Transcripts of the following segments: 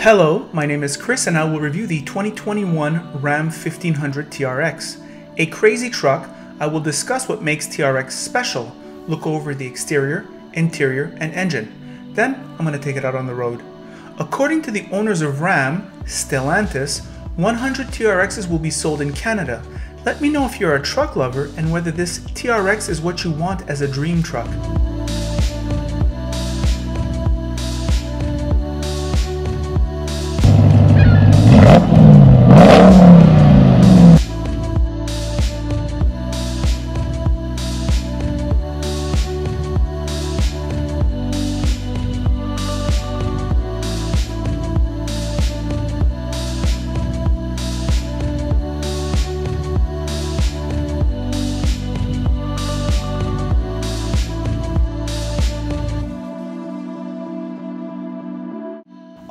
Hello, my name is Chris and I will review the 2021 Ram 1500 TRX. A crazy truck, I will discuss what makes TRX special, look over the exterior, interior, and engine. Then I'm going to take it out on the road. According to the owners of Ram, Stellantis, 100 TRXs will be sold in Canada. Let me know if you're a truck lover and whether this TRX is what you want as a dream truck.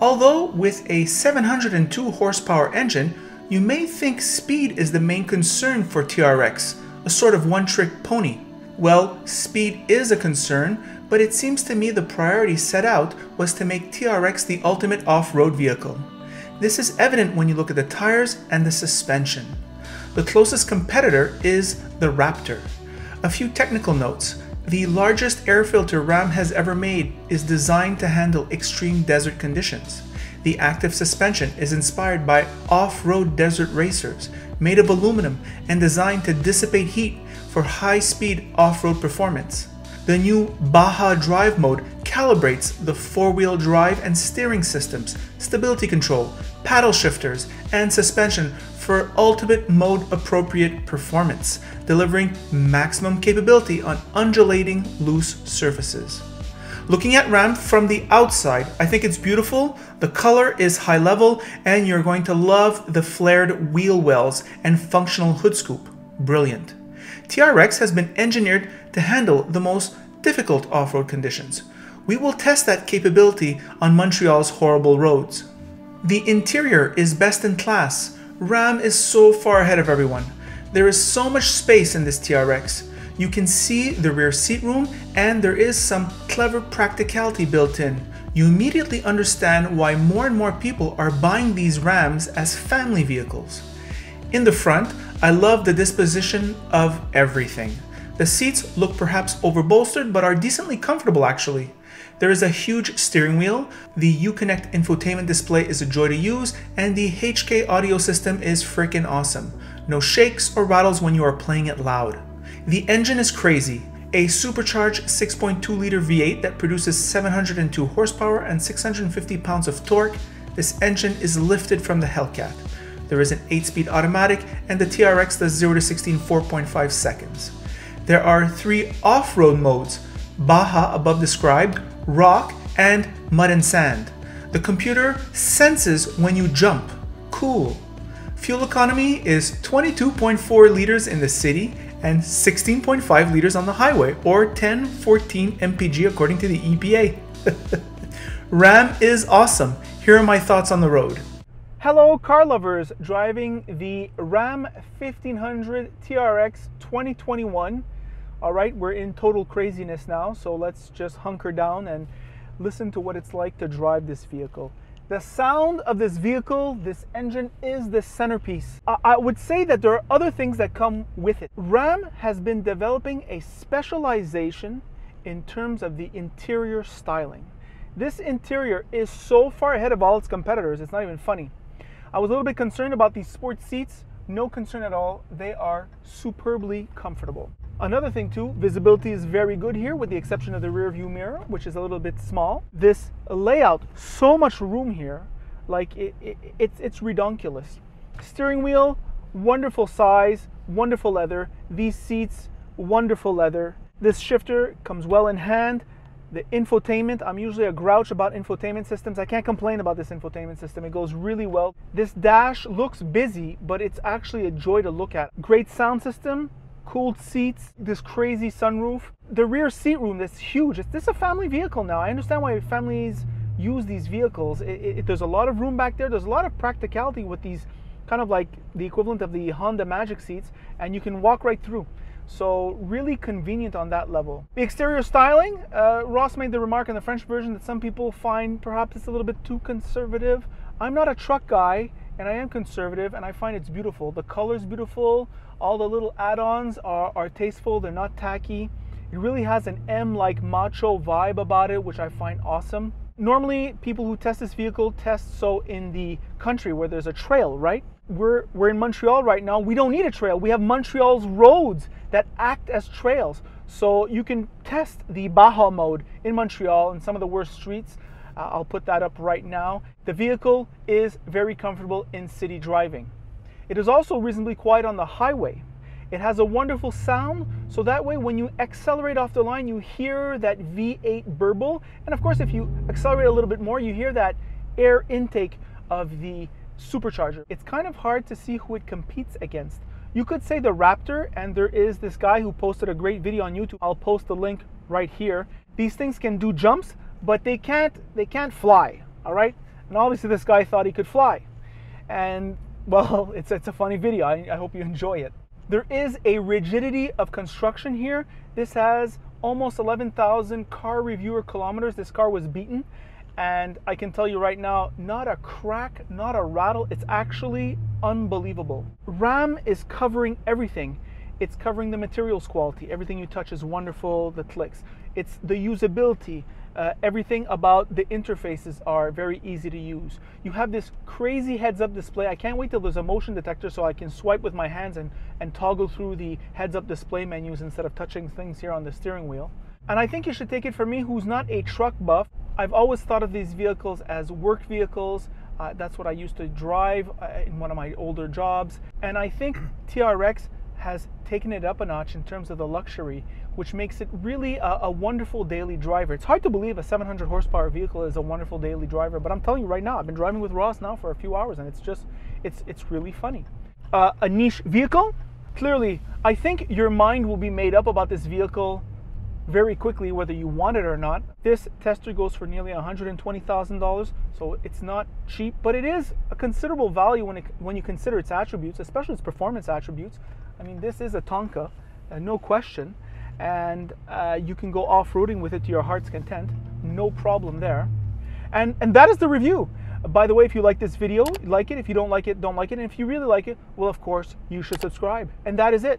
Although with a 702 horsepower engine, you may think speed is the main concern for TRX, a sort of one-trick pony. Well, speed is a concern, but it seems to me the priority set out was to make TRX the ultimate off-road vehicle. This is evident when you look at the tires and the suspension. The closest competitor is the Raptor. A few technical notes. The largest air filter Ram has ever made is designed to handle extreme desert conditions. The active suspension is inspired by off-road desert racers, made of aluminum and designed to dissipate heat for high-speed off-road performance. The new Baja drive mode calibrates the four-wheel drive and steering systems, stability control, paddle shifters, and suspension for ultimate mode-appropriate performance, delivering maximum capability on undulating loose surfaces. Looking at Ram from the outside, I think it's beautiful, the color is high level, and you're going to love the flared wheel wells and functional hood scoop. Brilliant. TRX has been engineered to handle the most difficult off-road conditions. We will test that capability on Montreal's horrible roads. The interior is best in class. Ram is so far ahead of everyone. There is so much space in this TRX. You can see the rear seat room and there is some clever practicality built in. You immediately understand why more and more people are buying these Rams as family vehicles. In the front, I love the disposition of everything. The seats look perhaps overbolstered but are decently comfortable actually. There is a huge steering wheel, the Uconnect infotainment display is a joy to use, and the HK audio system is freaking awesome. No shakes or rattles when you are playing it loud. The engine is crazy. A supercharged 6.2-liter V8 that produces 702 horsepower and 650 pounds of torque. This engine is lifted from the Hellcat. There is an 8-speed automatic and the TRX does 0 to 60 in 4.5 seconds. There are 3 off-road modes, Baja above described, Rock, and Mud and Sand. The computer senses when you jump. Cool. Fuel economy is 22.4 liters in the city and 16.5 liters on the highway, or 1014 mpg according to the EPA. Ram is awesome. Here are my thoughts on the road. Hello car lovers driving the Ram 1500 TRX 2021. All right, we're in total craziness now, so let's just hunker down and listen to what it's like to drive this vehicle. The sound of this vehicle, this engine, is the centerpiece. I would say that there are other things that come with it. Ram has been developing a specialization in terms of the interior styling. This interior is so far ahead of all its competitors, it's not even funny. I was a little bit concerned about these sports seats. No concern at all. They are superbly comfortable. Another thing too, visibility is very good here with the exception of the rear view mirror, which is a little bit small. This layout, so much room here, like it's redonkulous. Steering wheel, wonderful size, wonderful leather. These seats, wonderful leather. This shifter comes well in hand. The infotainment, I'm usually a grouch about infotainment systems. I can't complain about this infotainment system. It goes really well. This dash looks busy, but it's actually a joy to look at. Great sound system, cooled seats, this crazy sunroof. The rear seat room, that's huge. This is a family vehicle now. I understand why families use these vehicles. There's a lot of room back there. There's a lot of practicality with these kind of like the equivalent of the Honda Magic seats, and you can walk right through. So really convenient on that level. The exterior styling, Ross made the remark in the French version that some people find perhaps it's a little bit too conservative. I'm not a truck guy, and I am conservative, and I find it's beautiful. The color's beautiful. All the little add-ons are tasteful. They're not tacky. It really has an M-like macho vibe about it, which I find awesome. Normally, people who test this vehicle test so in the country where there's a trail, right? We're in Montreal right now. We don't need a trail. We have Montreal's roads that act as trails. So you can test the Baja mode in Montreal in some of the worst streets. I'll put that up right now. The vehicle is very comfortable in city driving. It is also reasonably quiet on the highway. It has a wonderful sound, so that way when you accelerate off the line, you hear that V8 burble. And of course, if you accelerate a little bit more, you hear that air intake of the supercharger. It's kind of hard to see who it competes against. You could say the Raptor, and there is this guy who posted a great video on YouTube. I'll post the link right here. These things can do jumps, but they can't fly, all right? And obviously this guy thought he could fly. And well, it's a funny video. I hope you enjoy it. There is a rigidity of construction here. This has almost 11,000 car reviewer kilometers. This car was beaten, and I can tell you right now, not a crack, not a rattle. It's actually unbelievable. RAM is covering everything. It's covering the materials quality. Everything you touch is wonderful, the clicks. It's the usability. Everything about the interfaces are very easy to use. You have this crazy heads-up display. I can't wait till there's a motion detector so I can swipe with my hands and toggle through the heads-up display menus instead of touching things here on the steering wheel. And I think you should take it from me, who's not a truck buff. I've always thought of these vehicles as work vehicles. That's what I used to drive in one of my older jobs. And I think TRX has taken it up a notch in terms of the luxury, which makes it really a wonderful daily driver. It's hard to believe a 700 horsepower vehicle is a wonderful daily driver, but I'm telling you right now, I've been driving with Ross now for a few hours, and it's really funny. A niche vehicle? Clearly, I think your mind will be made up about this vehicle very quickly, whether you want it or not. This tester goes for nearly $120,000, so it's not cheap, but it is a considerable value when you consider its attributes, especially its performance attributes. I mean, this is a Tonka, no question, and you can go off-roading with it to your heart's content, no problem there. And that is the review. By the way, if you like this video, like it. If you don't like it, don't like it. And if you really like it, well, of course, you should subscribe. And that is it.